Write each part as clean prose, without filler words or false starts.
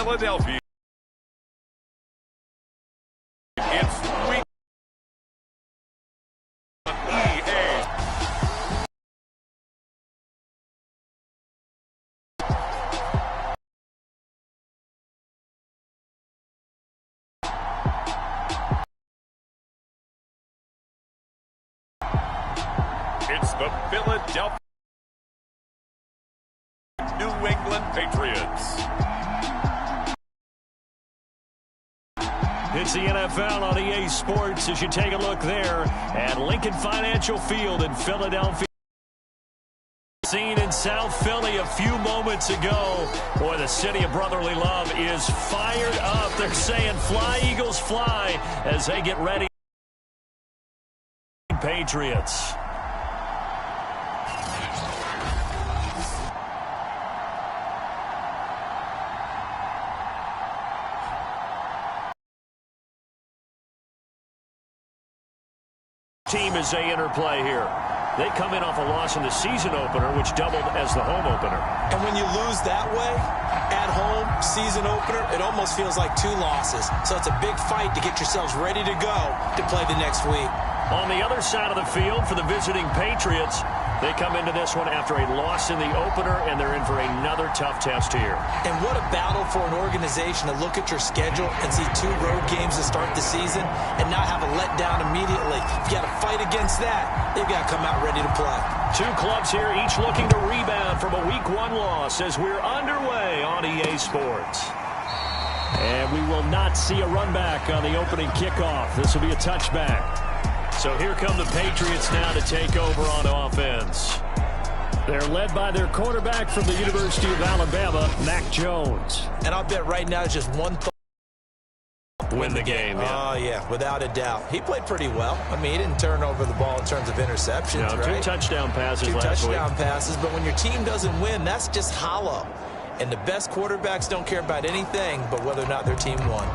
Philadelphia. It's week EA. It's the Philadelphia New England Patriots. It's the NFL on EA Sports as you take a look there at Lincoln Financial Field in Philadelphia. Seen in South Philly a few moments ago. Boy, the city of brotherly love is fired up. They're saying, "Fly, Eagles, fly," as they get ready. Patriots. Team as they interplay here. They come in off a loss in the season opener, which doubled as the home opener. And when you lose that way, at home, season opener, it almost feels like 2 losses. So it's a big fight to get yourselves ready to go to play the next week. On the other side of the field for the visiting Patriots, they come into this one after a loss in the opener, and they're in for another tough test here. And what a battle for an organization to look at your schedule and see 2 road games to start the season and not have a letdown immediately. You got to fight against that. They've got to come out ready to play. 2 clubs here, each looking to rebound from a Week 1 loss as we're underway on EA Sports. And we will not see a run back on the opening kickoff. This will be a touchback. So here come the Patriots now to take over on offense. They're led by their quarterback from the University of Alabama, Mac Jones. And I'll bet right now just one thought. Win the game. Yeah. Oh, yeah, without a doubt. He played pretty well. I mean, he didn't turn over the ball in terms of interceptions, no, right? 2 touchdown passes last week. 2 touchdown passes, but when your team doesn't win, that's just hollow. And the best quarterbacks don't care about anything but whether or not their team won.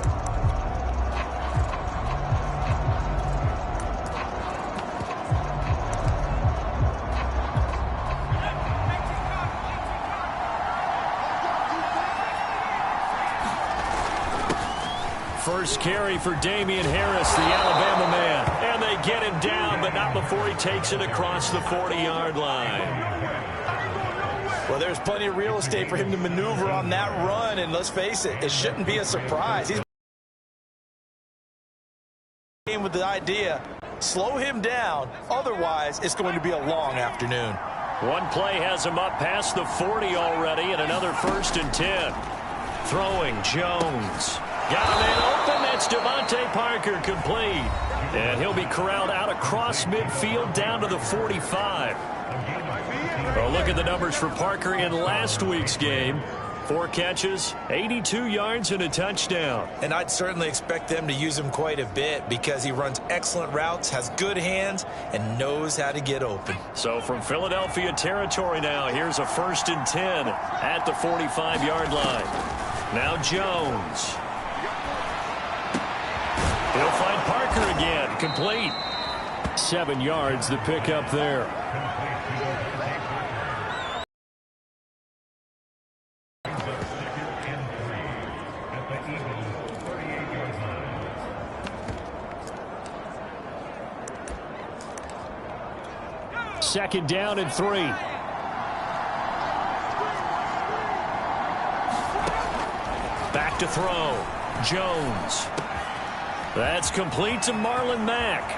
First carry for Damian Harris, the Alabama man. And they get him down, but not before he takes it across the 40-yard line. Well, there's plenty of real estate for him to maneuver on that run, and let's face it, it shouldn't be a surprise. He's with the idea, slow him down, otherwise it's going to be a long afternoon. One play has him up past the 40 already, and another 1st and 10. Throwing Jones. Got a man open. That's Devontae Parker complete. And he'll be corralled out across midfield down to the 45. Well, look at the numbers for Parker in last week's game. 4 catches, 82 yards, and a touchdown. And I'd certainly expect them to use him quite a bit because he runs excellent routes, has good hands, and knows how to get open. So from Philadelphia territory now, here's a 1st and 10 at the 45-yard line. Now Jones. He'll find Parker again. Complete. 7 yards the pickup there. Second down and 3. Back to throw. Jones. That's complete to Marlon Mack.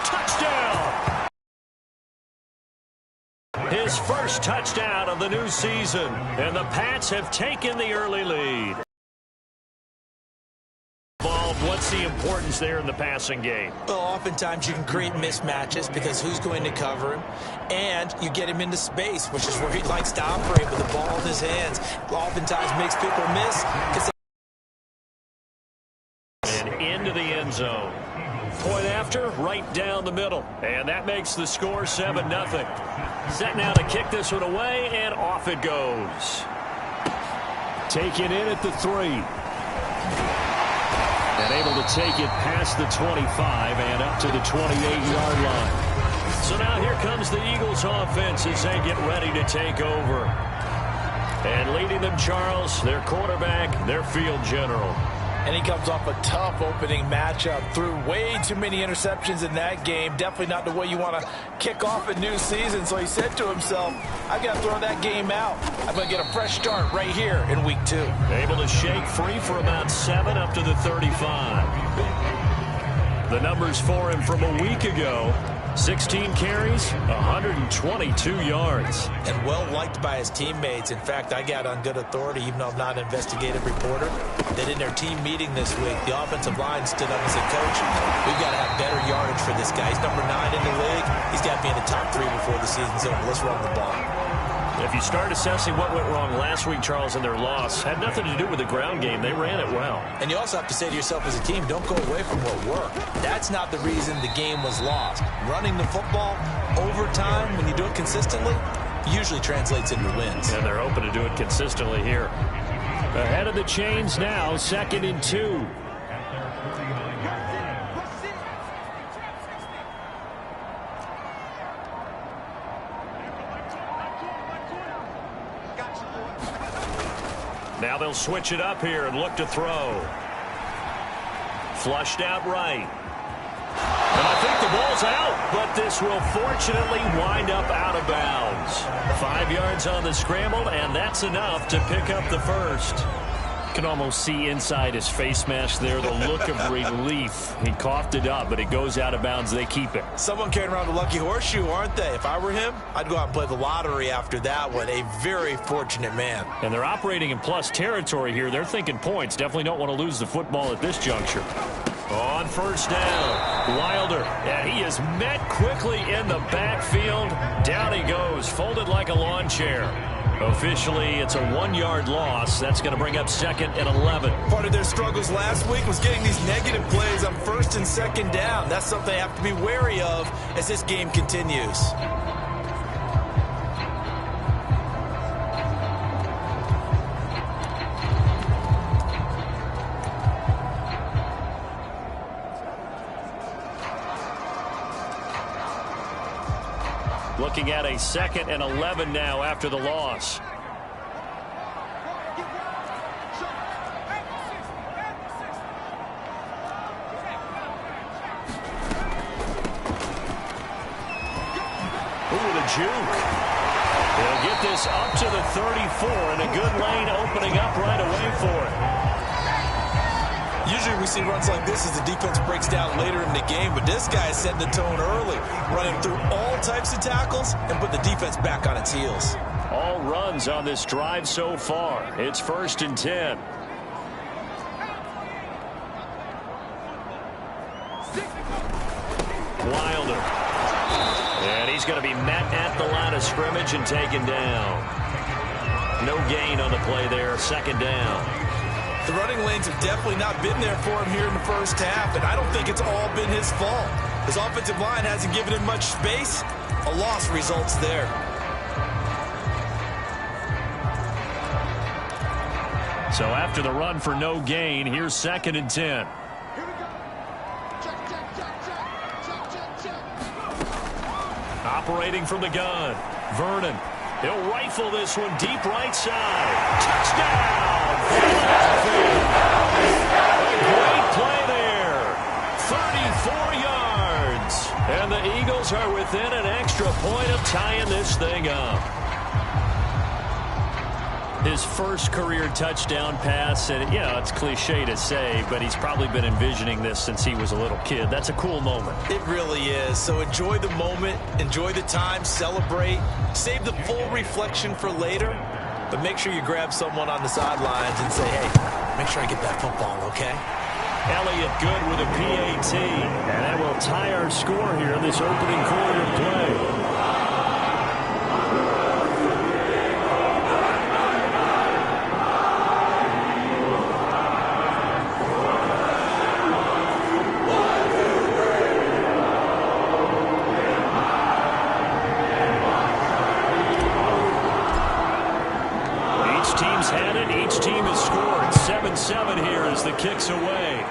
Touchdown! His first touchdown of the new season. And the Pats have taken the early lead. What's the importance there in the passing game? Well, oftentimes you can create mismatches because who's going to cover him? And you get him into space, which is where he likes to operate with the ball in his hands. Oftentimes makes people miss because into the end zone. Point after, right down the middle. And that makes the score 7-0. Set now to kick this one away, and off it goes. Taken in at the 3. And able to take it past the 25 and up to the 28-yard line. So now here comes the Eagles offense as they get ready to take over. And leading them, Charles, their quarterback, their field general. And he comes off a tough opening matchup. Threw way too many interceptions in that game. Definitely not the way you want to kick off a new season. So he said to himself, I got to throw that game out. I'm going to get a fresh start right here in week 2. Able to shake free for about 7 up to the 35. The numbers for him from a week ago. 16 carries, 122 yards. And well liked by his teammates. In fact, I got on good authority, even though I'm not an investigative reporter, that in their team meeting this week, the offensive line stood up and said, Coach, we've got to have better yardage for this guy. He's number 9 in the league. He's got to be in the top 3 before the season's over. Let's run the ball. If you start assessing what went wrong last week, Charles, in their loss, had nothing to do with the ground game. They ran it well. And you also have to say to yourself as a team, don't go away from what worked. That's not the reason the game was lost. Running the football over time, when you do it consistently, usually translates into wins. And they're open to do it consistently here. Ahead of the chains now, 2nd and 2. Now they'll switch it up here and look to throw. Flushed out right. And I think the ball's out, but this will fortunately wind up out of bounds. 5 yards on the scramble, and that's enough to pick up the first. You can almost see inside his face mask there the look of relief. He coughed it up, but it goes out of bounds. They keep it. Someone carrying around a lucky horseshoe, aren't they? If I were him, I'd go out and play the lottery after that one. A very fortunate man. And they're operating in plus territory here. They're thinking points. Definitely don't want to lose the football at this juncture. On first down, Wilder, and he is met quickly in the backfield. Down he goes, folded like a lawn chair. Officially, it's a 1-yard loss. That's going to bring up 2nd and 11. Part of their struggles last week was getting these negative plays on 1st and 2nd down. That's something they have to be wary of as this game continues. Looking at a 2nd and 11 now after the loss. Ooh, the juke. They'll get this up to the 34, and a good lane opening up right away for it. Usually we see runs like this as the defense breaks down later in the game, but this guy is setting the tone early, running through all types of tackles and put the defense back on its heels. All runs on this drive so far. It's 1st and 10. Wilder. And he's going to be met at the line of scrimmage and taken down. No gain on the play there. 2nd down. The running lanes have definitely not been there for him here in the first half, and I don't think it's all been his fault. His offensive line hasn't given him much space. A loss results there. So after the run for no gain, here's 2nd and 10. Operating from the gun, Vernon. He'll rifle this one deep right side. Touchdown! A great play there. 34 yards. And the Eagles are within an extra point of tying this thing up. His first career touchdown pass, and you know, it's cliche to say, but he's probably been envisioning this since he was a little kid. That's a cool moment. It really is. So enjoy the moment, enjoy the time, celebrate, save the full reflection for later, but make sure you grab someone on the sidelines and say, hey, make sure I get that football, okay? Elliott good with a PAT, and that will tie our score here in this opening quarter of play. Had it. Each team has scored 7-7 here as the kick's away.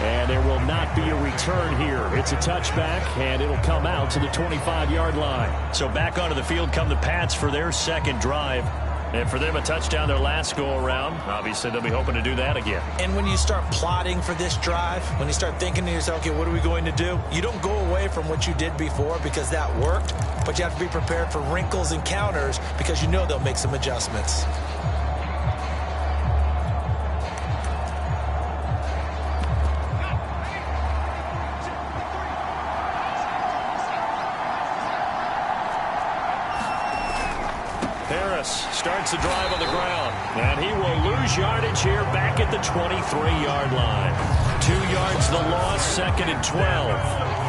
And there will not be a return here. It's a touchback, and it'll come out to the 25-yard line. So back onto the field come the Pats for their second drive. And for them, a touchdown their last go-around. Obviously, they'll be hoping to do that again. And when you start plotting for this drive, when you start thinking to yourself, okay, what are we going to do? You don't go away from what you did before because that worked, but you have to be prepared for wrinkles and counters because you know they'll make some adjustments. Starts the drive on the ground, and he will lose yardage here back at the 23-yard line. 2 yards the loss, 2nd and 12.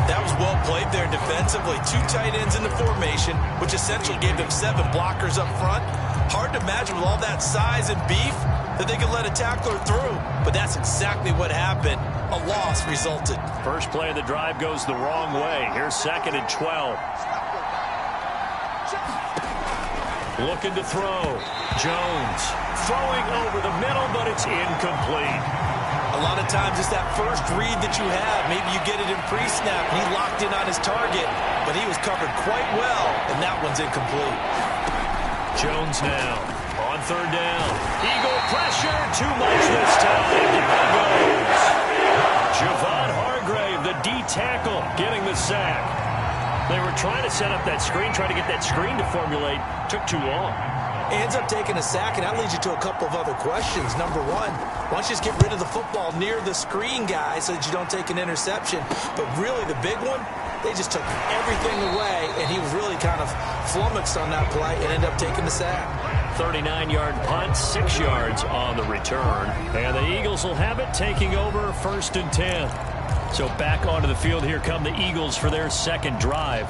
That was well played there defensively. 2 tight ends in the formation, which essentially gave them 7 blockers up front. Hard to imagine with all that size and beef that they could let a tackler through, but that's exactly what happened. A loss resulted. First play of the drive goes the wrong way. Here's 2nd and 12. Looking to throw. Jones throwing over the middle, but it's incomplete. A lot of times it's that first read that you have. Maybe you get it in pre-snap. He locked in on his target, but he was covered quite well, and that one's incomplete. Jones now on 3rd down. Eagle pressure, too much this time. Down he goes. Javon Hargrave, the D tackle, getting the sack. They were trying to set up that screen, trying to get that screen to formulate. Took too long. Ends up taking a sack, and that leads you to a couple of other questions. Number one, why don't you just get rid of the football near the screen guy so that you don't take an interception? But really, the big one, they just took everything away, and he was really kind of flummoxed on that play and ended up taking the sack. 39-yard punt, 6 yards on the return. And the Eagles will have it, taking over 1st and 10. So back onto the field, here come the Eagles for their second drive.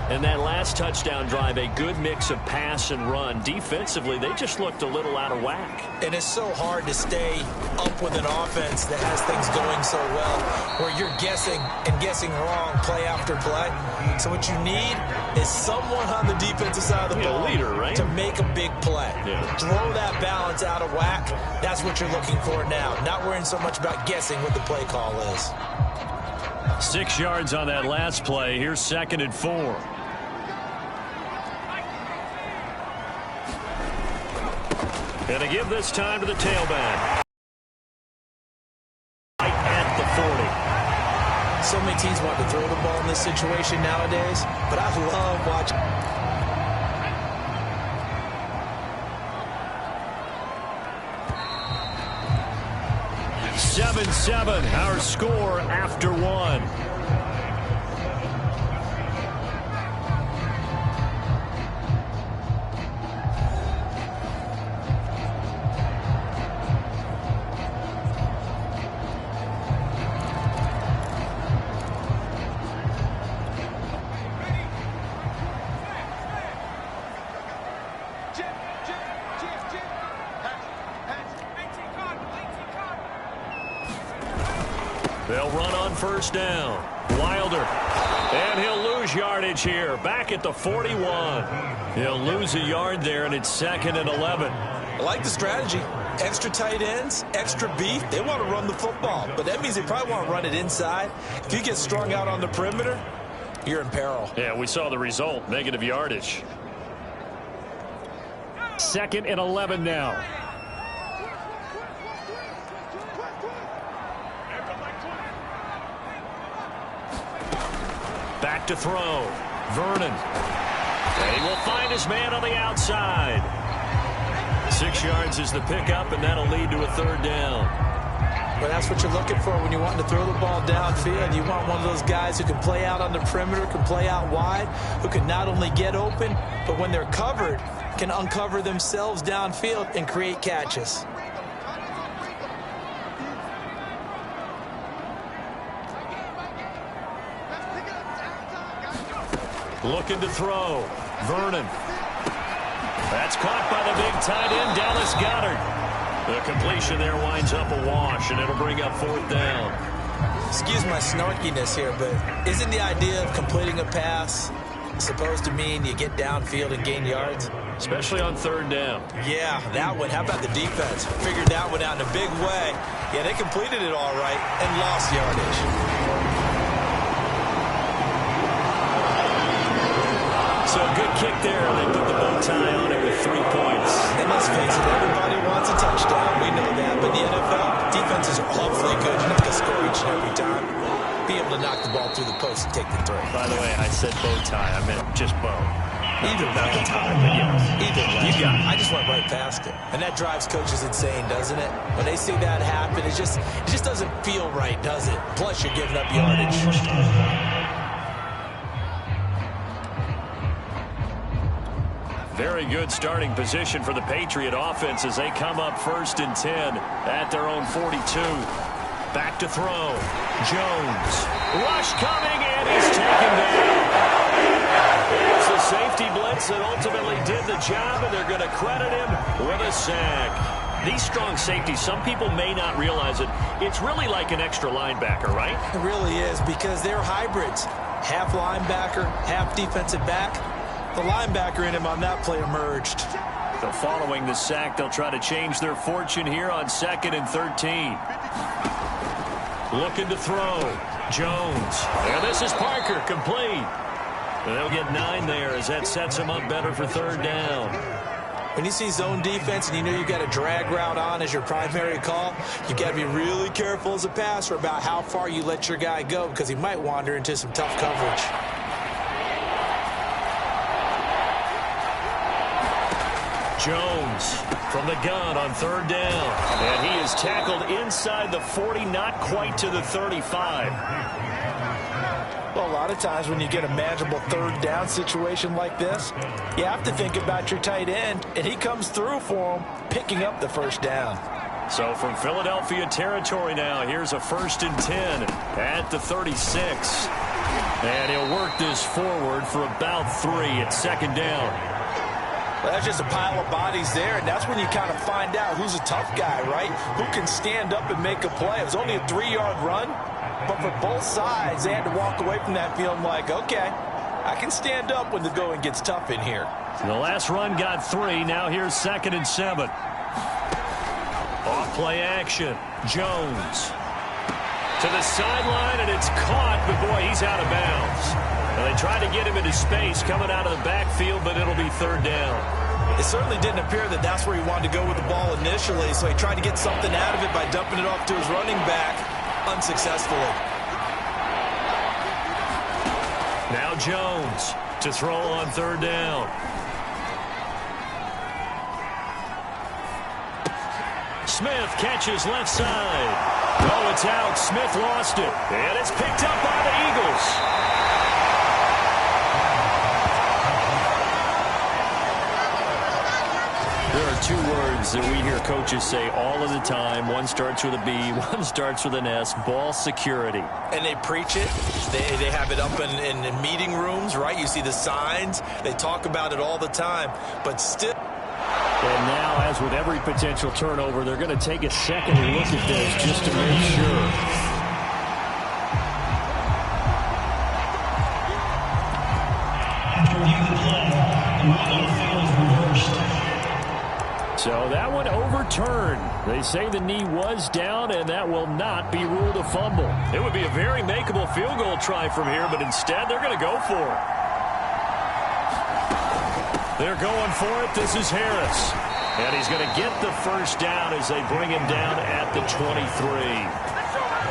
And that last touchdown drive, a good mix of pass and run. Defensively, they just looked a little out of whack. And it's so hard to stay up with an offense that has things going so well, where you're guessing and guessing wrong play after play. So what you need is someone on the defensive side of the ball, leader, right? to make a big play. Yeah. Throw that balance out of whack. That's what you're looking for now. Not worrying so much about guessing what the play call is. 6 yards on that last play. Here's 2nd and 4. And to give this time to the tailback. Right at the 40. So many teams want to throw the ball in this situation nowadays, but I love watching. 7-7, our score after 1. They'll run on 1st down. Wilder. And he'll lose yardage here. Back at the 41. He'll lose a yard there, and it's 2nd and 11. I like the strategy. Extra tight ends, extra beef. They want to run the football, but that means they probably want to run it inside. If you get strung out on the perimeter, you're in peril. Yeah, we saw the result. Negative yardage. 2nd and 11 now. Back to throw. Vernon. And he will find his man on the outside. 6 yards is the pickup, and that'll lead to a 3rd down. Well, that's what you're looking for when you want to throw the ball downfield. You want one of those guys who can play out on the perimeter, can play out wide, who can not only get open, but when they're covered, can uncover themselves downfield and create catches. Looking to throw. Vernon. That's caught by the big tight end, Dallas Goedert. The completion there winds up a wash, and it'll bring up 4th down. Excuse my snarkiness here, but isn't the idea of completing a pass supposed to mean you get downfield and gain yards? Especially on third down. Yeah, that one. How about the defense? Figured that one out in a big way. Yeah, they completed it all right and lost yardage. So a good kick there. They put the bow tie on it with 3 points. And let's face it, everybody wants a touchdown. We know that. But in the NFL, defenses are awfully good. You're not going to score each and every time. Be able to knock the ball through the post and take the throw. By the way, I said bow tie. I meant just bow. Either way, either way. You got it. I just went right past it. And that drives coaches insane, doesn't it? When they see that happen, it just doesn't feel right, does it? Plus, you're giving up yardage. Very good starting position for the Patriot offense as they come up 1st and 10 at their own 42. Back to throw. Jones. Rush coming, and he's taken down. It's the safety blitz that ultimately did the job, and they're going to credit him with a sack. These strong safeties, some people may not realize it. It's really like an extra linebacker, right? It really is, because they're hybrids. Half linebacker, half defensive back. The linebacker in him on that play emerged. So following the sack, they'll try to change their fortune here on 2nd and 13. Looking to throw. Jones. And this is Parker, complete. And they'll get 9 there as that sets them up better for 3rd down. When you see zone defense and you know you've got a drag route on as your primary call, you've got to be really careful as a passer about how far you let your guy go, because he might wander into some tough coverage. Jones from the gun on 3rd down. And he is tackled inside the 40, not quite to the 35. Well, a lot of times when you get a manageable 3rd down situation like this, you have to think about your tight end, and he comes through for him, picking up the 1st down. So from Philadelphia territory now, here's a 1st and 10 at the 36. And he'll work this forward for about 3 at 2nd down. Well, that's just a pile of bodies there, and that's when you kind of find out who's a tough guy, right? Who can stand up and make a play. It was only a 3-yard run, but for both sides, they had to walk away from that feeling like, okay, I can stand up when the going gets tough in here. The last run got 3. Now here's 2nd and 7. Off play action. Jones to the sideline, and it's caught, but boy, he's out of bounds. Well, they tried to get him into space coming out of the backfield, but it'll be 3rd down. It certainly didn't appear that that's where he wanted to go with the ball initially, so he tried to get something out of it by dumping it off to his running back unsuccessfully. Now Jones to throw on 3rd down. Smith catches left side. Oh, it's out. Smith lost it. And it's picked up by the Eagles. There are 2 words that we hear coaches say all of the time. One starts with a B, one starts with an S. Ball security. And they preach it. They have it up in meeting rooms, right? You see the signs. They talk about it all the time. But still. And now, as with every potential turnover, they're going to take a second look at this just to make sure. So that one overturned. They say the knee was down, and that will not be ruled a fumble. It would be a very makeable field goal try from here, but instead they're going to go for it. They're going for it. This is Harris. And he's going to get the 1st down as they bring him down at the 23.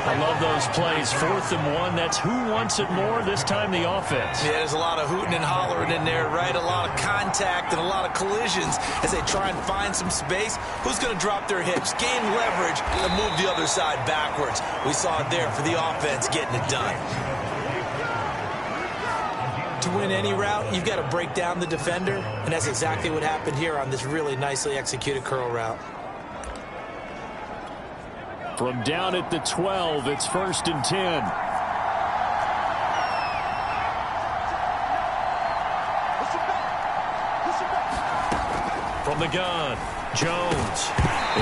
I love those plays. 4th and 1. That's who wants it more, this time the offense. Yeah, there's a lot of hooting and hollering in there, right? A lot of contact and a lot of collisions as they try and find some space. Who's going to drop their hips, gain leverage, and move the other side backwards? We saw it there for the offense getting it done. To win any route, you've got to break down the defender, and that's exactly what happened here on this really nicely executed curl route. From down at the 12, it's 1st and 10. From the gun, Jones.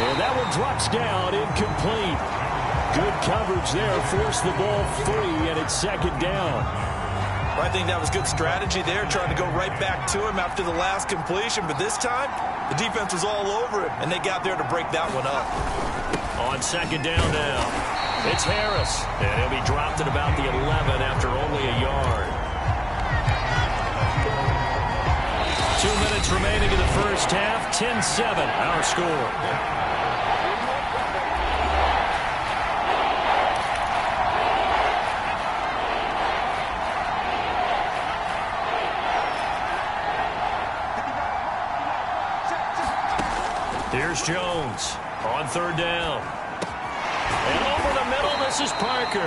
And that one drops down, incomplete. Good coverage there, forced the ball free, and it's 2nd down. I think that was good strategy there, trying to go right back to him after the last completion. But this time, the defense was all over him, and they got there to break that one up. On second down now, it's Harris. And he'll be dropped at about the 11 after only a yard. 2 minutes remaining in the first half. 10-7, our score. Here's Jones on third down. And over the middle, this is Parker.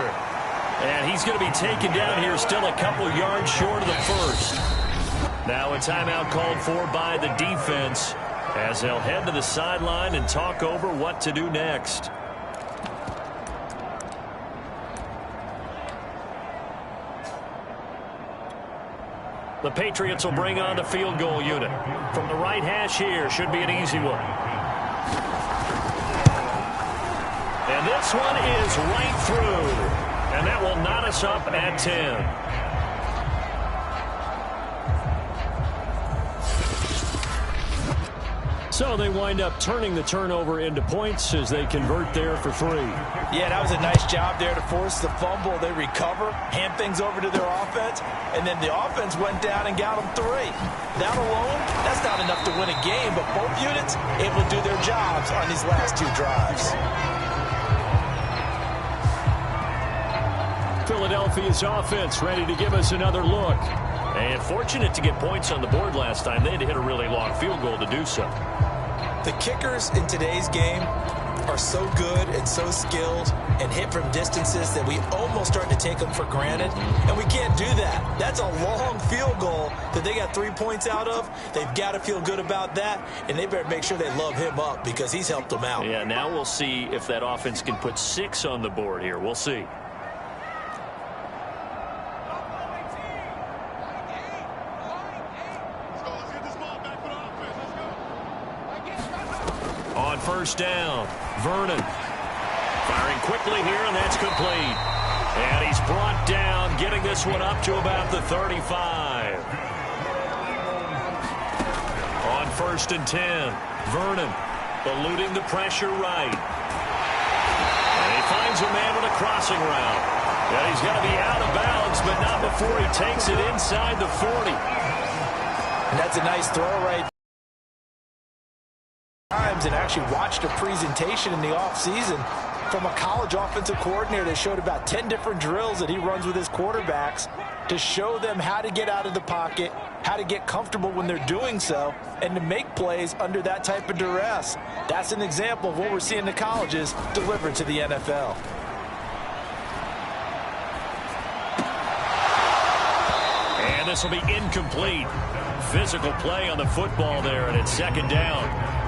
And he's going to be taken down here, still a couple yards short of the first. Now a timeout called for by the defense as they'll head to the sideline and talk over what to do next. The Patriots will bring on the field goal unit. From the right hash here, should be an easy one. And this one is right through. And that will knot us up at 10. So they wind up turning the turnover into points as they convert there for 3. Yeah, that was a nice job there to force the fumble. They recover, hand things over to their offense, and then the offense went down and got them 3. That alone, that's not enough to win a game, but both units able to do their jobs on these last 2 drives. Philadelphia's offense ready to give us another look. And fortunate to get points on the board last time. They had to hit a really long field goal to do so. The kickers in today's game are so good and so skilled and hit from distances that we almost start to take them for granted. And we can't do that. That's a long field goal that they got 3 points out of. They've got to feel good about that, and they better make sure they love him up because he's helped them out. Yeah, now we'll see if that offense can put 6 on the board here. We'll see. On first down, Vernon firing quickly here, and that's complete. And he's brought down, getting this one up to about the 35. On first and 10, Vernon eluding the pressure right. And he finds a man with a crossing route. And he's going to be out of bounds, but not before he takes it inside the 40. And that's a nice throw right and actually watched a presentation in the offseason from a college offensive coordinator that showed about 10 different drills that he runs with his quarterbacks to show them how to get out of the pocket, how to get comfortable when they're doing so, and to make plays under that type of duress. That's an example of what we're seeing the colleges deliver to the NFL. And this will be incomplete. Physical play on the football there, and it's second down.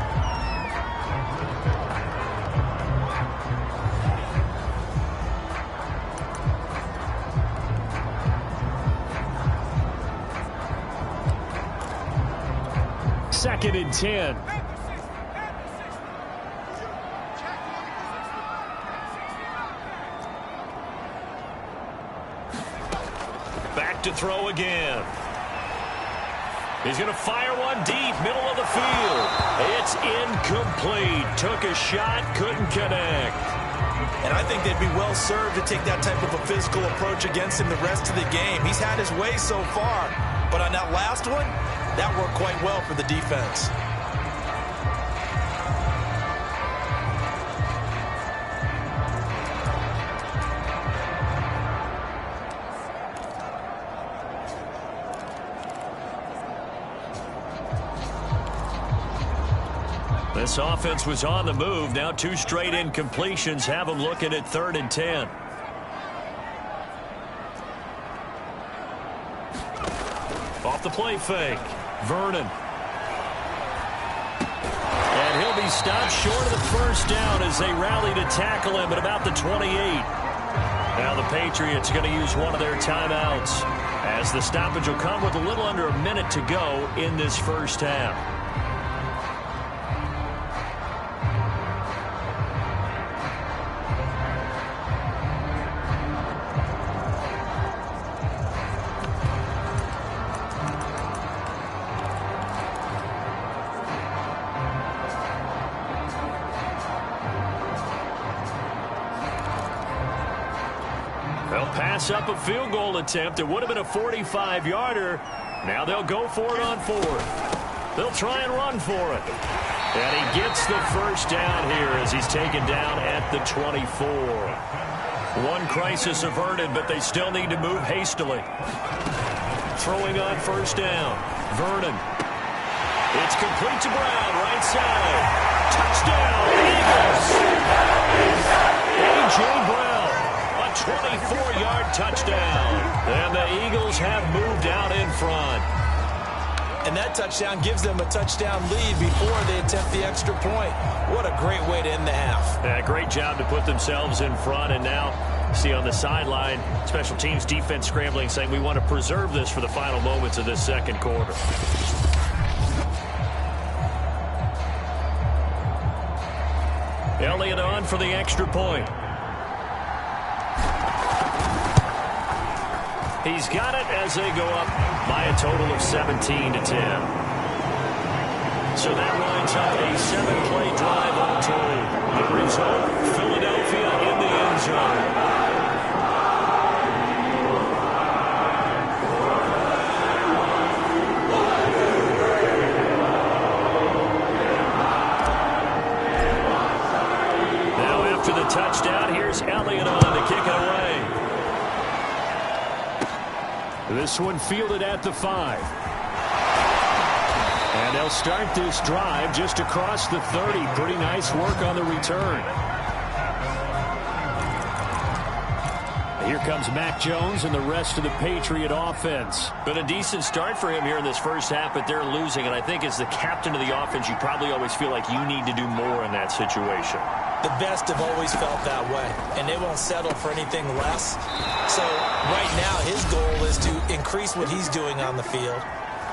Second and 10. Back to throw again. He's going to fire one deep, middle of the field. It's incomplete. Took a shot, couldn't connect. And I think they'd be well served to take that type of a physical approach against him the rest of the game. He's had his way so far, but on that last one, that worked quite well for the defense. This offense was on the move. Now 2 straight incompletions have them looking at 3rd and 10. Off the play fake. Vernon. And he'll be stopped short of the first down as they rally to tackle him at about the 28. Now the Patriots are going to use one of their timeouts as the stoppage will come with a little under a minute to go in this first half. pass up a field goal attempt. It would have been a 45-yarder. Now they'll go for it on fourth. They'll try and run for it. And he gets the first down here as he's taken down at the 24. One crisis averted, but they still need to move hastily. Throwing on first down. Vernon. It's complete to Brown, right side. Touchdown, Eagles. A.J. Brown, a 24-yard touchdown. And the Eagles have moved out in front. And that touchdown gives them a touchdown lead before they attempt the extra point. What a great way to end the half. Yeah, great job to put themselves in front. And now, see on the sideline, special teams defense scrambling, saying we want to preserve this for the final moments of this second quarter. Elliott on for the extra point. He's got it as they go up by a total of 17-10. So that lines up a 7-play drive all told. The result, Philadelphia in the end zone. Now after the touchdown, here's Elliott on to kick it away. This one fielded at the 5. And they'll start this drive just across the 30. Pretty nice work on the return. Here comes Mac Jones and the rest of the Patriot offense. Been a decent start for him here in this first half, but they're losing. And I think as the captain of the offense, you probably always feel like you need to do more in that situation. The best have always felt that way, and they won't settle for anything less. So right now his goal is to increase what he's doing on the field,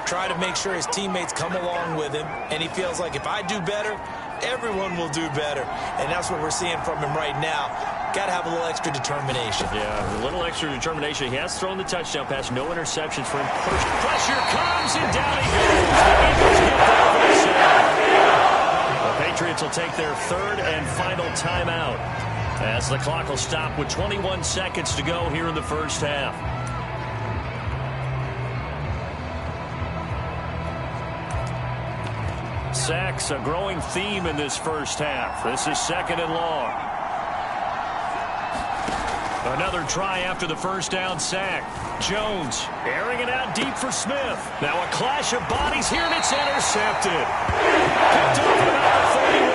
try to make sure his teammates come along with him, and he feels like if I do better, everyone will do better. And that's what we're seeing from him right now. Got to have a little extra determination. Yeah, a little extra determination. He has thrown the touchdown pass. No interceptions for him. Pressure comes, and down he goes. The Eagles get there for the sack. The Patriots will take their third and final timeout as the clock will stop with 21 seconds to go here in the first half. Sacks, a growing theme in this first half. This is second and long. Another try after the first down sack. Jones airing it out deep for Smith. Now a clash of bodies here, and it's intercepted. Picked off about the 31.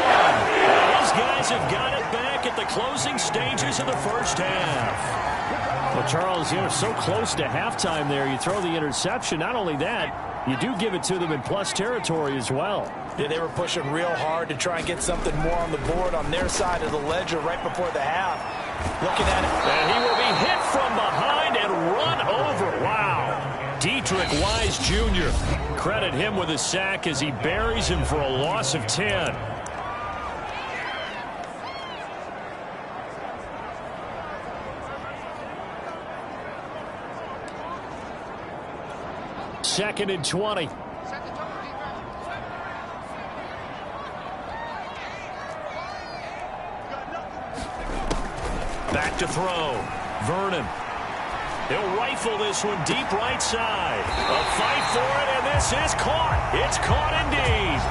These guys have got it back at the closing stages of the first half. Well, Charles, you're so close to halftime there. You throw the interception. Not only that, you do give it to them in plus territory as well. Yeah, they were pushing real hard to try and get something more on the board on their side of the ledger right before the half. Looking at it. And he will be hit from behind and run over. Wow. Dietrich Wise Jr. Credit him with a sack as he buries him for a loss of 10. Second and 20. Back to throw. Vernon. He'll rifle this one deep right side. A fight for it, and this is caught. It's caught indeed.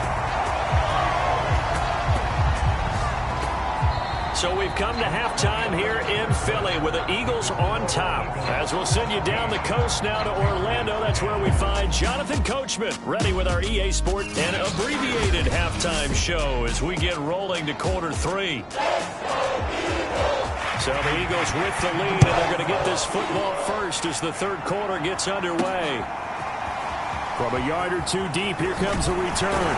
So we've come to halftime here in Philly with the Eagles on top. As we'll send you down the coast now to Orlando, that's where we find Jonathan Coachman ready with our EA Sport and abbreviated halftime show as we get rolling to quarter 3. So the Eagles with the lead, and they're going to get this football first as the third quarter gets underway. From a yard or two deep, here comes a return.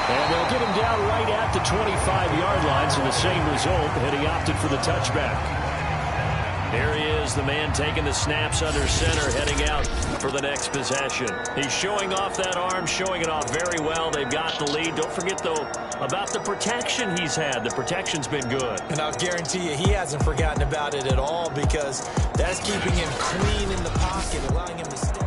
And they'll get him down right at the 25-yard line, so the same result, and he opted for the touchback. Here he is, the man taking the snaps under center, heading out for the next possession. He's showing off that arm, showing it off very well. They've got the lead. Don't forget, though, about the protection he's had. The protection's been good. And I'll guarantee you he hasn't forgotten about it at all, because that's keeping him clean in the pocket, allowing him to stay.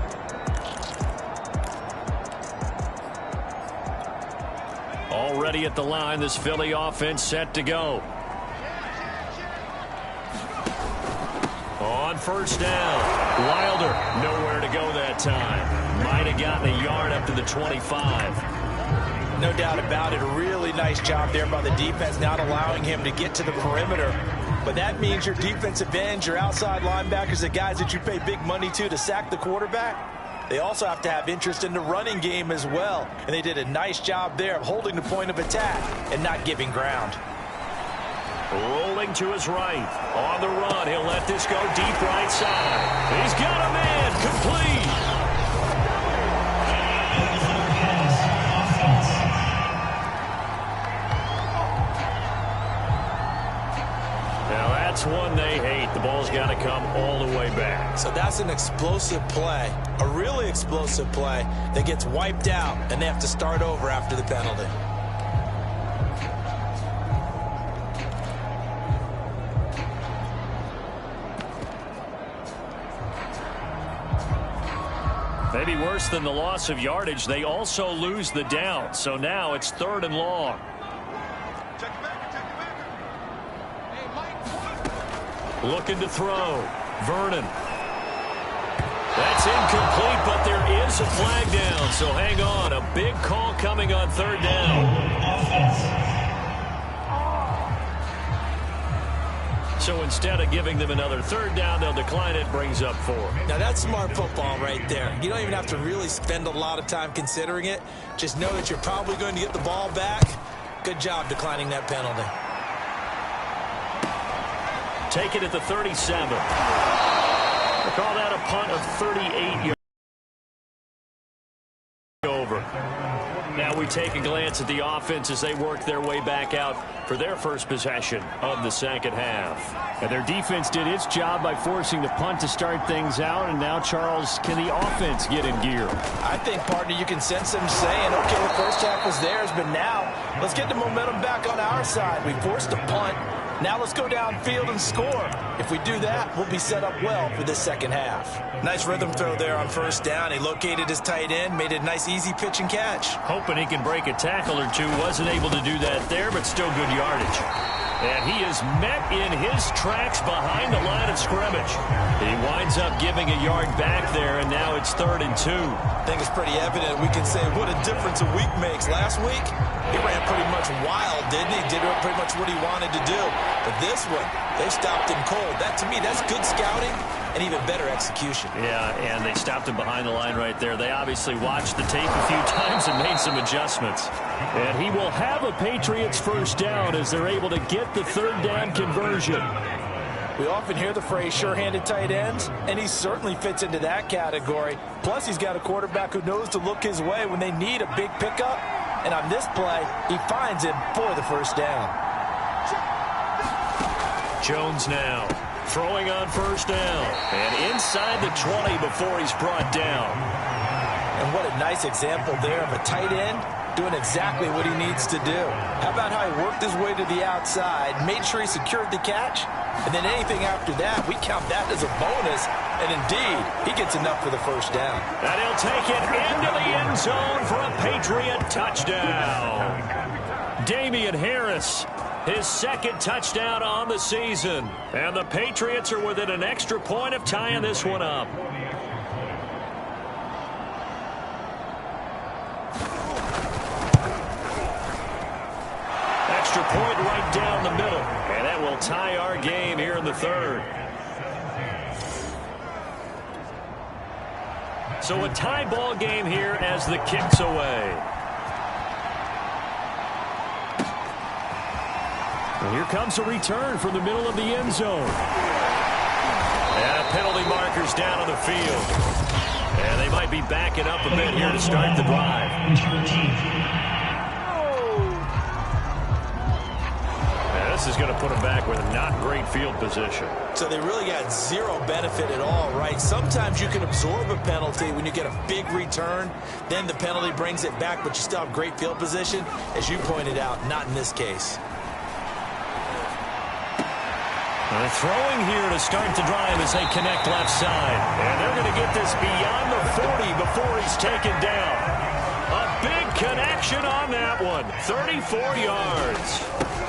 Already at the line, this Philly offense set to go. On first down, Wilder nowhere to go that time. Might have gotten a yard up to the 25. No doubt about it. A really nice job there by the defense, not allowing him to get to the perimeter. But that means your defensive ends, your outside linebackers, the guys that you pay big money to sack the quarterback, they also have to have interest in the running game as well. And they did a nice job there of holding the point of attack and not giving ground. Rolling to his right. On the run, he'll let this go deep right side. He's got a man complete. Now that's one they hate. The ball's got to come all the way back. So that's an explosive play, a really explosive play that gets wiped out, and they have to start over after the penalty. Maybe worse than the loss of yardage, they also lose the down. So now it's 3rd and long. Looking to throw. Vernon. That's incomplete, but there is a flag down. So hang on. A big call coming on 3rd down. So instead of giving them another 3rd down, they'll decline it. Brings up 4. Now that's smart football right there. You don't even have to really spend a lot of time considering it. Just know that you're probably going to get the ball back. Good job declining that penalty. Take it at the 37. We'll call that a punt of 38 yards. Over. Now we take a glance at the offense as they work their way back out for their first possession of the second half. And their defense did its job by forcing the punt to start things out. And now, Charles, can the offense get in gear? I think, partner, you can sense them saying, okay, the first half was theirs, but now let's get the momentum back on our side. We forced a punt. Now let's go downfield and score. If we do that, we'll be set up well for this second half. Nice rhythm throw there on first down. He located his tight end, made it a nice easy pitch and catch. Hoping he can break a tackle or two. Wasn't able to do that there, but still good yardage. And he is met in his tracks behind the line of scrimmage. He winds up giving a yard back there, and now it's 3rd and 2. I think it's pretty evident. We can say what a difference a week makes. Last week, he ran pretty much wild, didn't he? Did pretty much what he wanted to do. But this one, they stopped him cold. That, to me, that's good scouting and even better execution. Yeah, and they stopped him behind the line right there. They obviously watched the tape a few times and made some adjustments. And he will have a Patriots first down as they're able to get the 3rd down conversion. We often hear the phrase sure-handed tight ends, and he certainly fits into that category. Plus, he's got a quarterback who knows to look his way when they need a big pickup. And on this play, he finds him for the first down. Jones now throwing on first down. And inside the 20 before he's brought down. And what a nice example there of a tight end doing exactly what he needs to do. How about how he worked his way to the outside, made sure he secured the catch, and then anything after that, we count that as a bonus. And indeed, he gets enough for the first down. And he'll take it into the end zone for a Patriot touchdown. Damian Harris, his 2nd touchdown on the season. And the Patriots are within an extra point of tying this one up. Extra point right down the middle. And that will tie our game here in the 3rd. So a tie ball game here as the kick's away. And here comes a return from the middle of the end zone. And penalty markers down on the field. And they might be backing up a bit here to start the drive. This is going to put them back with a not great field position. So they really got zero benefit at all, right? Sometimes you can absorb a penalty when you get a big return. Then the penalty brings it back, but you still have great field position. As you pointed out, not in this case. They're throwing here to start the drive as they connect left side. And they're going to get this beyond the 40 before he's taken down. A big connection. Misdirection on that one. 34 yards.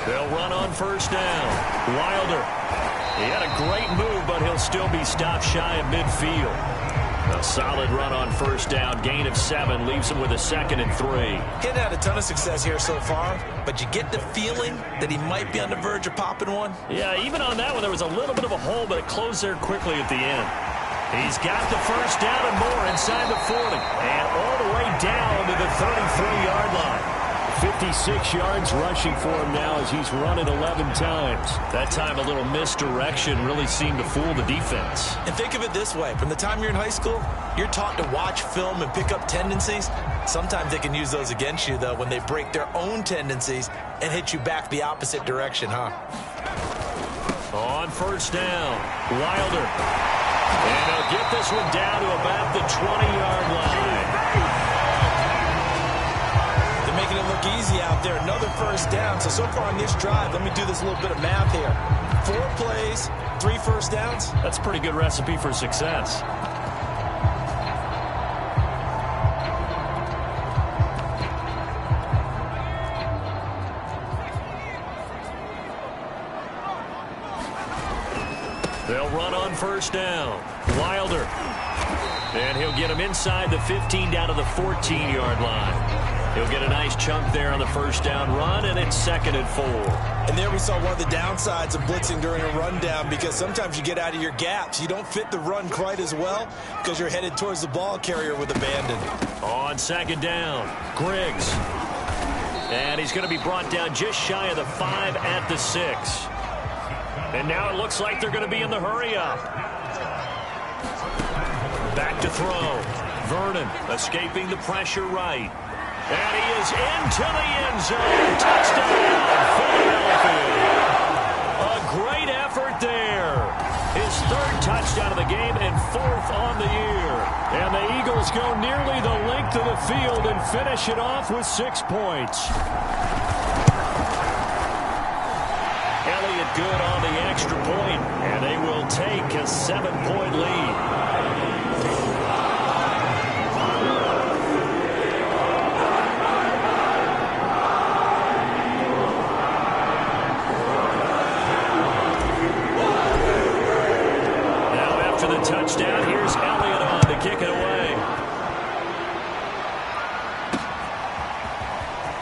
They'll run on first down. Wilder. He had a great move, but he'll still be stopped shy of midfield. A solid run on first down. Gain of 7 leaves him with a 2nd and 3. He hadn't had a ton of success here so far, but you get the feeling that he might be on the verge of popping one. Yeah, even on that one, there was a little bit of a hole, but it closed there quickly at the end. He's got the first down and more inside the 40. And all the way down to the 33-yard line. 56 yards rushing for him now as he's run it 11 times. That time a little misdirection really seemed to fool the defense. And think of it this way. From the time you're in high school, you're taught to watch film and pick up tendencies. Sometimes they can use those against you, though, when they break their own tendencies and hit you back the opposite direction, huh? On first down, Wilder. And he'll get this one down to about the 20-yard line. They're making it look easy out there. Another first down. So far on this drive, let me do this little bit of math here. 4 plays, 3 first downs. That's a pretty good recipe for success. They'll run on first down. Wilder. And he'll get him inside the 15 down to the 14-yard line. He'll get a nice chunk there on the first down run, and it's 2nd and 4. And there we saw one of the downsides of blitzing during a rundown, because sometimes you get out of your gaps. You don't fit the run quite as well because you're headed towards the ball carrier with abandon. On 2nd down, Griggs. And he's going to be brought down just shy of the 5 at the 6. And now it looks like they're going to be in the hurry-up. Back to throw. Vernon escaping the pressure right. And he is into the end zone. Touchdown, Philadelphia. A great effort there. His 3rd touchdown of the game and 4th on the year. And the Eagles go nearly the length of the field and finish it off with 6 points. Elliott good on the extra point, and they will take a 7-point lead. Touchdown. Here's Elliott on to kick it away.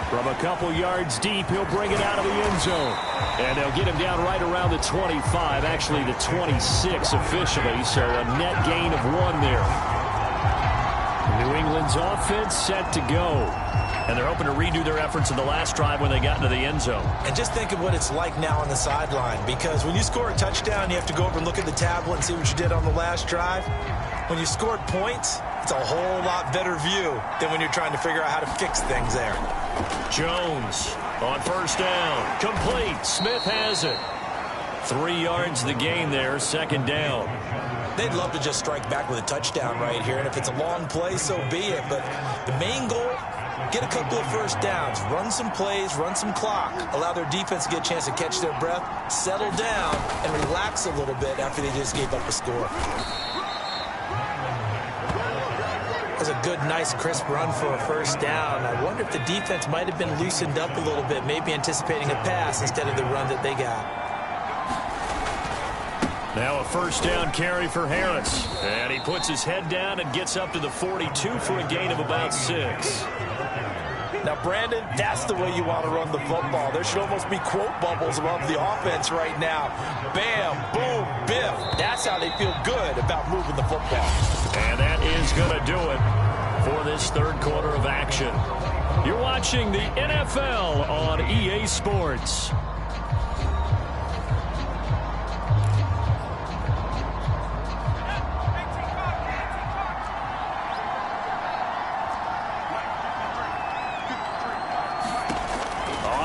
From a couple yards deep, he'll bring it out of the end zone. And they'll get him down right around the 25, actually the 26 officially, so a net gain of 1 there. New England's offense set to go. And they're hoping to redo their efforts in the last drive when they got into the end zone. And just think of what it's like now on the sideline, because when you score a touchdown, you have to go over and look at the tablet and see what you did on the last drive. When you scored points, it's a whole lot better view than when you're trying to figure out how to fix things there. Jones on first down. Complete. Smith has it. 3 yards the gain there, 2nd down. They'd love to just strike back with a touchdown right here, and if it's a long play, so be it. But the main goal, get a couple of first downs, run some plays, run some clock, allow their defense to get a chance to catch their breath, settle down, and relax a little bit after they just gave up a score. That was a good, nice, crisp run for a first down. I wonder if the defense might have been loosened up a little bit, maybe anticipating a pass instead of the run that they got. Now a first down carry for Harris. And he puts his head down and gets up to the 42 for a gain of about 6. Now, Brandon, that's the way you want to run the football. There should almost be quote bubbles above the offense right now. Bam, boom, biff. That's how they feel good about moving the football. And that is going to do it for this 3rd quarter of action. You're watching the NFL on EA Sports.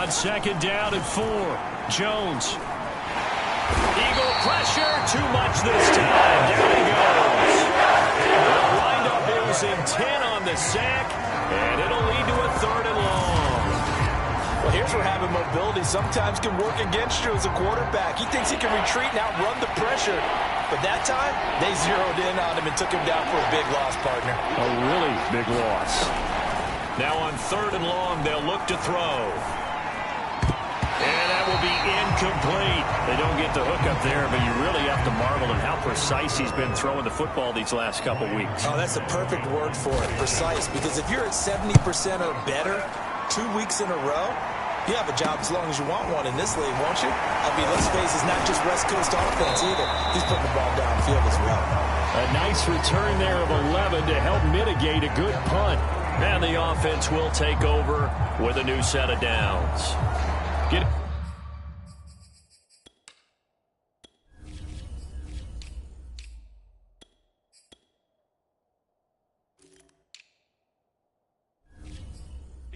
On 2nd down and 4. Jones. Eagle pressure. Too much this time. Down he goes. The windup is in 10 on the sack, and it'll lead to a 3rd and long. Well, here's where having mobility sometimes can work against you as a quarterback. He thinks he can retreat and outrun the pressure. But that time, they zeroed in on him and took him down for a big loss, partner. A really big loss. Now on 3rd and long, they'll look to throw. And that will be incomplete. They don't get the hook up there, but you really have to marvel at how precise he's been throwing the football these last couple weeks. Oh, that's a perfect word for it, precise, because if you're at 70% or better 2 weeks in a row, you have a job as long as you want one in this league, won't you? I mean, let's face it, it's not just West Coast offense either. He's putting the ball downfield as well. A nice return there of 11 to help mitigate a good punt. And the offense will take over with a new set of downs.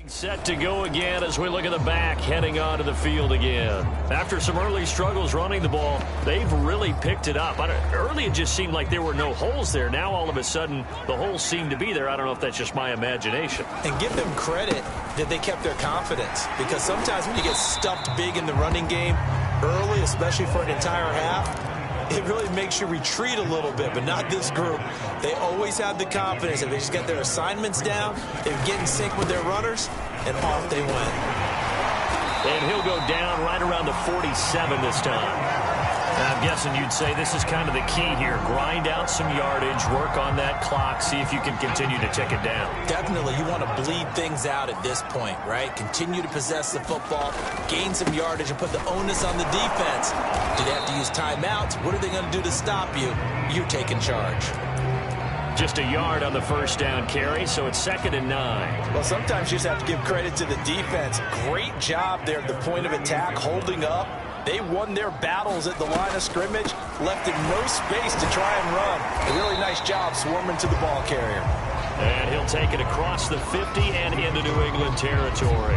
Set to go again as we look at the back heading onto the field again. After some early struggles running the ball, they've really picked it up. Early it just seemed like there were no holes there. Now all of a sudden the holes seem to be there. I don't know if that's just my imagination. And give them credit that they kept their confidence, because sometimes when you get stuffed big in the running game early, especially for an entire half, it really makes you retreat a little bit, but not this group. They always have the confidence that they just get their assignments down, they get in sync with their runners, and off they went. And he'll go down right around the 47 this time. Now, I'm guessing you'd say this is kind of the key here. Grind out some yardage, work on that clock, see if you can continue to tick it down. Definitely. You want to bleed things out at this point, right? Continue to possess the football, gain some yardage, and put the onus on the defense. Do they have to use timeouts? What are they going to do to stop you? You're taking charge. Just a yard on the first down carry, so it's 2nd and 9. Well, sometimes you just have to give credit to the defense. Great job there at the point of attack, holding up. They won their battles at the line of scrimmage, left it no space to try and run. A really nice job swarming to the ball carrier. And he'll take it across the 50 and into New England territory.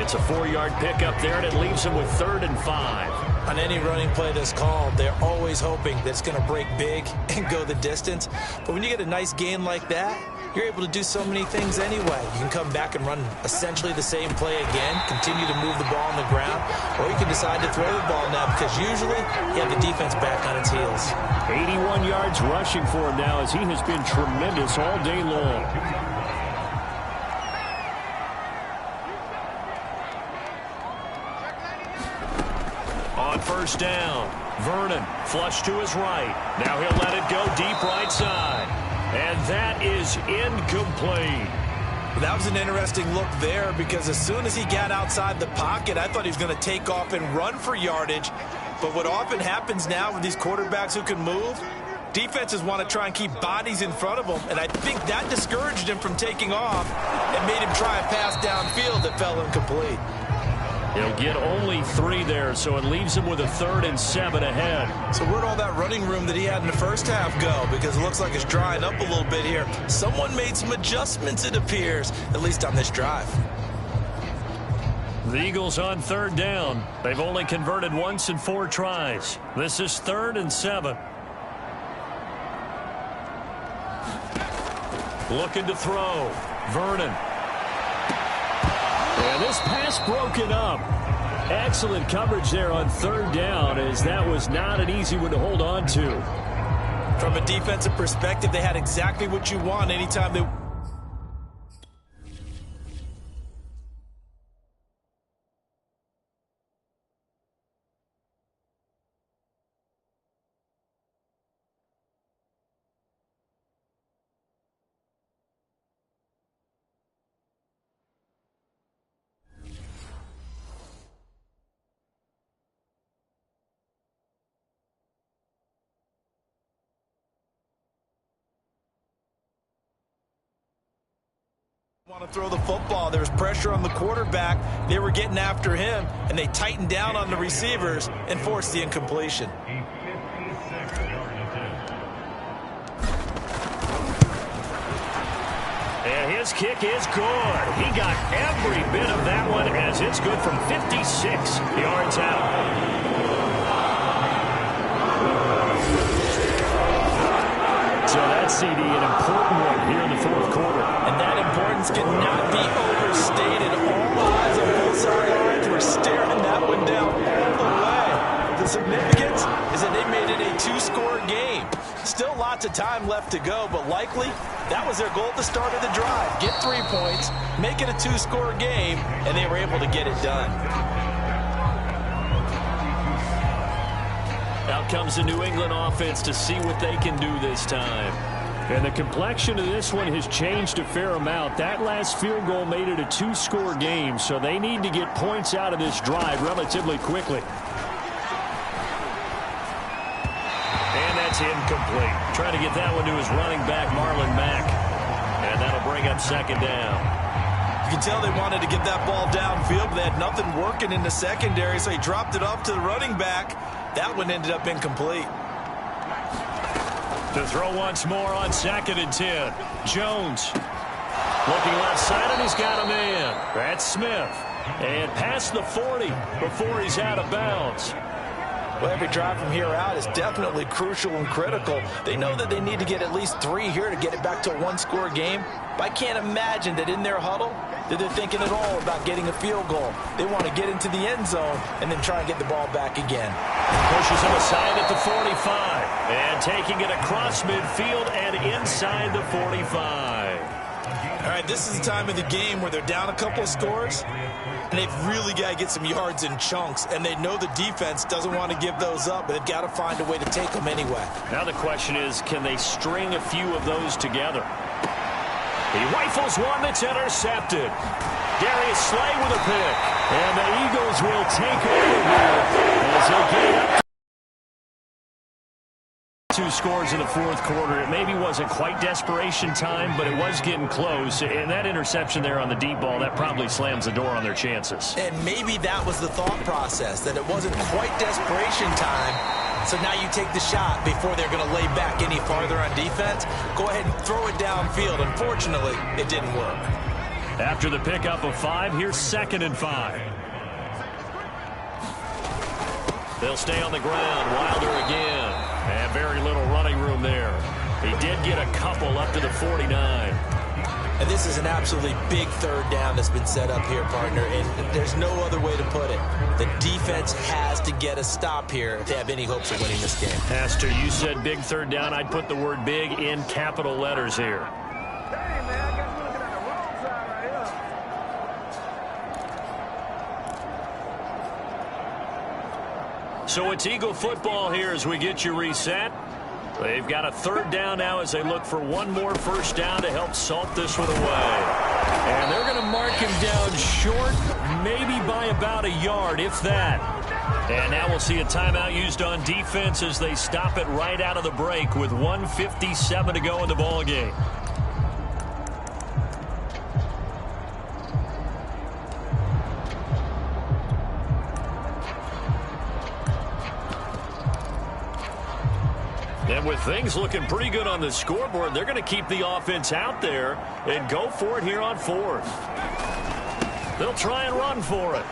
It's a 4-yard pickup there, and it leaves him with 3rd and 5. On any running play that's called, they're always hoping that it's going to break big and go the distance. But when you get a nice gain like that, you're able to do so many things anyway. You can come back and run essentially the same play again, continue to move the ball on the ground, or you can decide to throw the ball now, because usually you have the defense back on its heels. 81 yards rushing for him now, as he has been tremendous all day long. On first down, Vernon flush to his right. Now he'll let it go deep right side. And that is incomplete. That was an interesting look there, because as soon as he got outside the pocket, I thought he was going to take off and run for yardage. But what often happens now with these quarterbacks who can move, defenses want to try and keep bodies in front of them, and I think that discouraged him from taking off and made him try a pass downfield that fell incomplete. He'll get only 3 there, so it leaves him with a 3rd and 7 ahead. So where'd all that running room that he had in the first half go? Because it looks like it's drying up a little bit here. Someone made some adjustments, it appears, at least on this drive. The Eagles on 3rd down. They've only converted once in 4 tries. This is 3rd and 7. Looking to throw. Vernon. And this pass broken up. Excellent coverage there on 3rd down, as that was not an easy one to hold on to. From a defensive perspective, they had exactly what you want anytime they... want to throw the football. There was pressure on the quarterback. They were getting after him, and they tightened down on the receivers and forced the incompletion. And his kick is good. He got every bit of that one, as it's good from 56 yards out. So that CD, an important one here in the 4th quarter. And that importance cannot be overstated. All eyes on both sidelines were staring that one down all the way. The significance is that they made it a 2-score game. Still lots of time left to go, but likely That was their goal at the start of the drive. Get 3 points, make it a 2-score game, and they were able to get it done. Out comes the New England offense to see what they can do this time. And the complexion of this one has changed a fair amount. That last field goal made it a 2-score game, so they need to get points out of this drive relatively quickly. And that's incomplete. Trying to get that one to his running back, Marlon Mack. And that'll bring up second down. You can tell they wanted to get that ball downfield, but they had nothing working in the secondary, so he dropped it off to the running back. That one ended up incomplete. To throw once more on 2nd and 10. Jones looking left side, and he's got a man. That's Smith. And past the 40 before he's out of bounds. Well, every drive from here out is definitely crucial and critical. They know that they need to get at least 3 here to get it back to a 1-score game. But I can't imagine that in their huddle that they're thinking at all about getting a field goal. They want to get into the end zone and then try and get the ball back again. Pushes him aside at the 45. And taking it across midfield and inside the 45. All right, this is the time of the game where they're down a couple of scores, and they've really got to get some yards in chunks, and they know the defense doesn't want to give those up, but they've got to find a way to take them anyway. Now the question is, can they string a few of those together? He rifles one that's intercepted. Darius Slay with a pick. And the Eagles will take over here as they get up. 2 scores in the 4th quarter. It maybe wasn't quite desperation time, but it was getting close. And that interception there on the deep ball, that probably slams the door on their chances. And maybe that was the thought process, that it wasn't quite desperation time. So now you take the shot before they're going to lay back any farther on defense. Go ahead and throw it downfield. Unfortunately, it didn't work. After the pickup of 5, here's 2nd and 5. They'll stay on the ground. Wilder again. And very little running room there. He did get a couple up to the 49. And this is an absolutely big 3rd down that's been set up here, partner, and there's no other way to put it. The defense has to get a stop here if they have any hopes of winning this game. Pastor, you said big 3rd down. I'd put the word big in capital letters here. Hey, man, I guess we're looking at the wrong side right here. So it's Eagle football here as we get you reset. They've got a 3rd down now as they look for one more 1st down to help salt this one away. And they're going to mark him down short, maybe by about a yard, if that. And now we'll see a timeout used on defense as they stop it right out of the break with 1:57 to go in the ballgame. And with things looking pretty good on the scoreboard, they're going to keep the offense out there and go for it here on 4th. They'll try and run for it.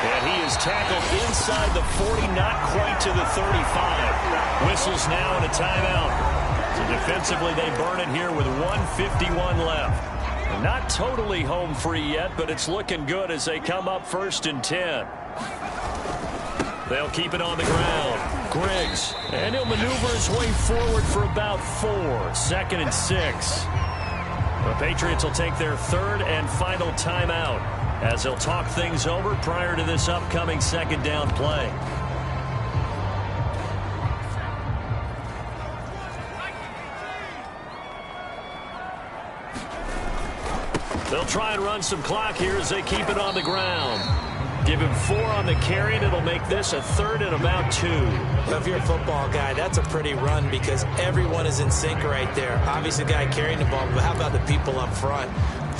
And he is tackled inside the 40, not quite to the 35. Whistles now and a timeout. So defensively, they burn it here with 1:51 left. Not totally home free yet, but it's looking good as they come up 1st and 10. They'll keep it on the ground. Griggs. And he'll maneuver his way forward for about 4. 2nd and 6. The Patriots will take their 3rd and final timeout as they'll talk things over prior to this upcoming 2nd down play. They'll try and run some clock here as they keep it on the ground. Give him 4 on the carry, and it'll make this a 3rd and about 2. Well, if you're a football guy, that's a pretty run because everyone is in sync right there. Obviously, the guy carrying the ball, but how about the people up front?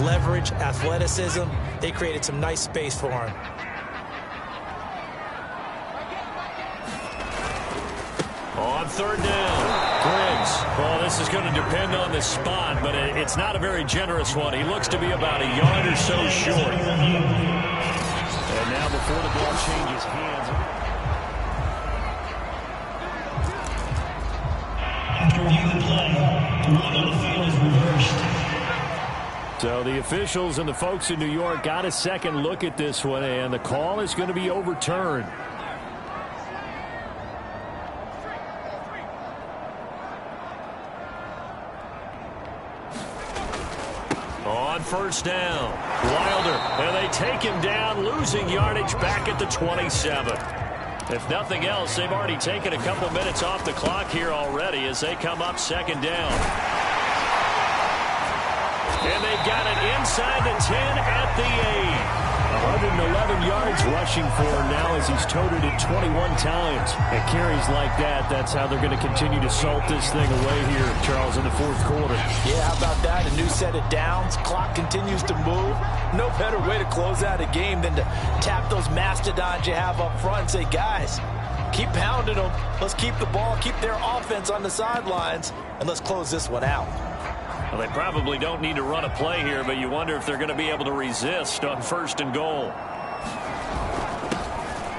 Leverage, athleticism, they created some nice space for him. On 3rd down, Griggs. Well, this is going to depend on the spot, but it's not a very generous one. He looks to be about a yard or so short. And now before the ball changes hands. After review the play, the rule on the field is reversed. So the officials and the folks in New York got a second look at this one, and the call is going to be overturned. first down. Wilder, and they take him down, losing yardage back at the 27. If nothing else, they've already taken a couple minutes off the clock here already as they come up second down. And they've got it inside the 10 at the 8. 111 yards rushing for him now as he's toted it 21 times. At carries like that, that's how they're going to continue to salt this thing away here, Charles, in the fourth quarter. Yeah, how about that? A new set of downs. Clock continues to move. No better way to close out a game than to tap those mastodons you have up front and say, guys, keep pounding them. Let's keep the ball, keep their offense on the sidelines, and let's close this one out. Well, they probably don't need to run a play here, but you wonder if they're going to be able to resist on first and goal.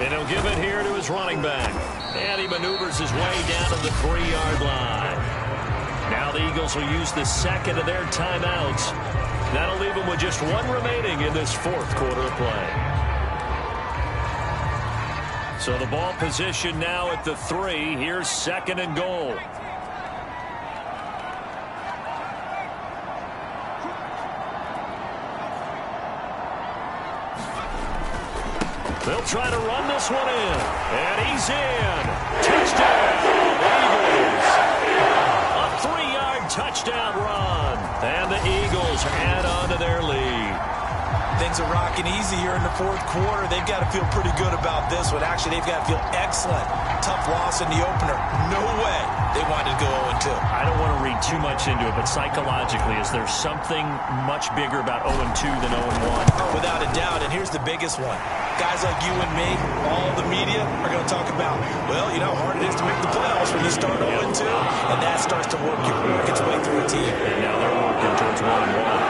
And he'll give it here to his running back. And he maneuvers his way down to the 3-yard line. Now the Eagles will use the second of their timeouts. That'll leave them with just one remaining in this fourth quarter of play. So the ball position now at the 3. Here's second and goal. They'll try to run this one in. And he's in. Touchdown, Eagles. A 3-yard touchdown run. And the Eagles add on to their lead. Things are rocking easy here in the fourth quarter. They've got to feel pretty good about this one. Actually, they've got to feel excellent. Tough loss in the opener. No way they wanted to go 0-2. I don't want to read too much into it, but psychologically, is there something much bigger about 0-2 than 0-1? Oh, without a doubt, and here's the biggest one. Guys like you and me, all the media, are going to talk about, well, you know how hard it is to make the playoffs when you start 0-2, and that starts to work its way through a team. And now they're working towards 1-1.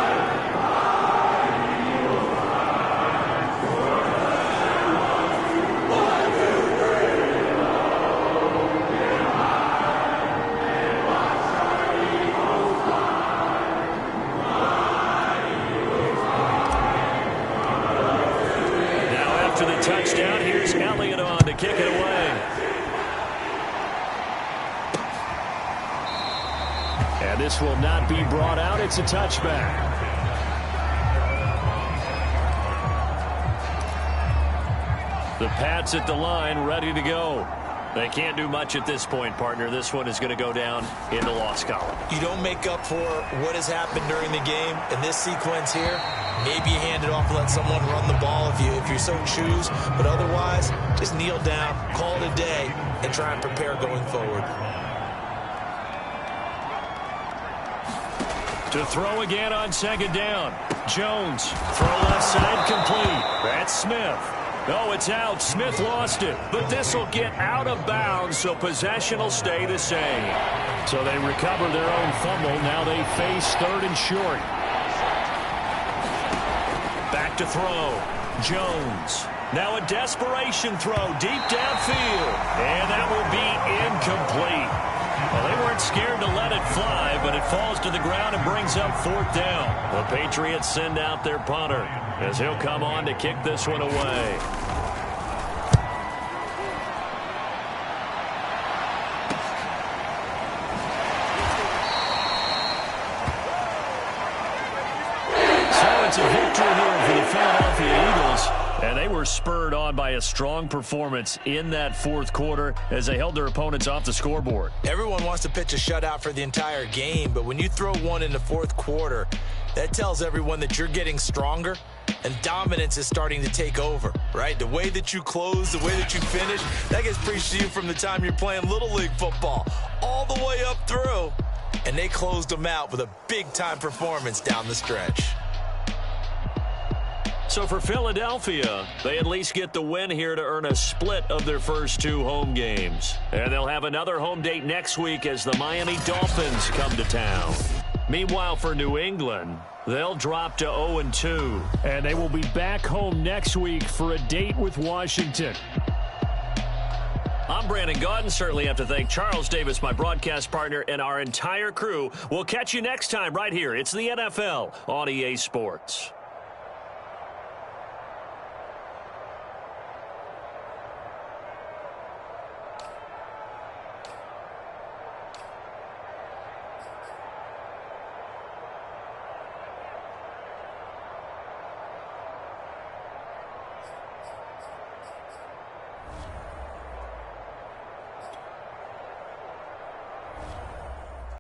Touchdown. Here's Elliott on to kick it away. And this will not be brought out. It's a touchback. The Pats at the line, ready to go. They can't do much at this point, partner. This one is going to go down in the loss column. You don't make up for what has happened during the game. In this sequence here, maybe you hand it off and let someone run the ball if you so choose. But otherwise, just kneel down, call it a day, and try and prepare going forward. To throw again on second down. Jones, throw left side complete. That's Smith. No, it's out. Smith lost it. But this will get out of bounds, so possession will stay the same. So they recover their own fumble. Now they face third and short. Back to throw. Jones. Now a desperation throw deep downfield. And that will be incomplete. Well, they weren't scared to let it fly, but it falls to the ground and brings up fourth down. The Patriots send out their punter as he'll come on to kick this one away. So it's a victory here for the Philadelphia Eagles. And they were spurred on by a strong performance in that fourth quarter as they held their opponents off the scoreboard. Everyone wants to pitch a shutout for the entire game, but when you throw one in the fourth quarter, that tells everyone that you're getting stronger and dominance is starting to take over, right? The way that you close, the way that you finish, that gets preached to you from the time you're playing Little League football all the way up through. And they closed them out with a big-time performance down the stretch. So for Philadelphia, they at least get the win here to earn a split of their first 2 home games. And they'll have another home date next week as the Miami Dolphins come to town. Meanwhile, for New England, they'll drop to 0-2. And they will be back home next week for a date with Washington. I'm Brandon Gaudin. Certainly have to thank Charles Davis, my broadcast partner, and our entire crew. We'll catch you next time right here. It's the NFL on EA Sports.